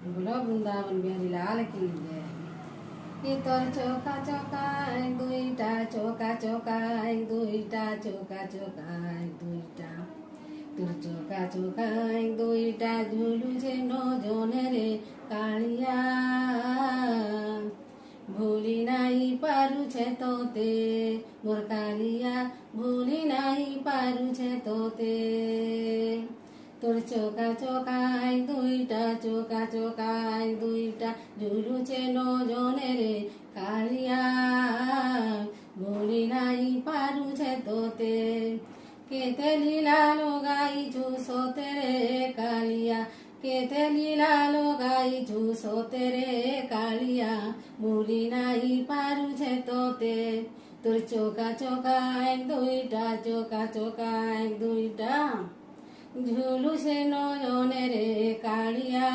बोलो वृंदावन बिहारी लाल की जय। ये तोर चौका चौका एक दुईटा चौका चौका एक दुईटा चौका चौका एक दुईटा তোর চোকা চোকা এক দুইটা ঝুলুছে নজনে রে কালিয়া ভুলি নাই পারুছে তোতে মোর কালিয়া ভুলি নাই পারুছে তোতে তোর চোকা চোকা এক দুইটা চোকা চোকা এক দুইটা ঝুলুছে নজনে রে কালিয়া ভুলি নাই পারুছে তোতে কেতে লীলা লগাইছু সোতে রে কালিয়া কেতে লীলা লগাইছু সোতে রে কালিয়া ভুলি নাই পারুছে তোতে তোর চোকা চোকা এক দুইটা চোকা চোকা এক দুইটা ঝুলুছে নয়নে রে কালিয়া।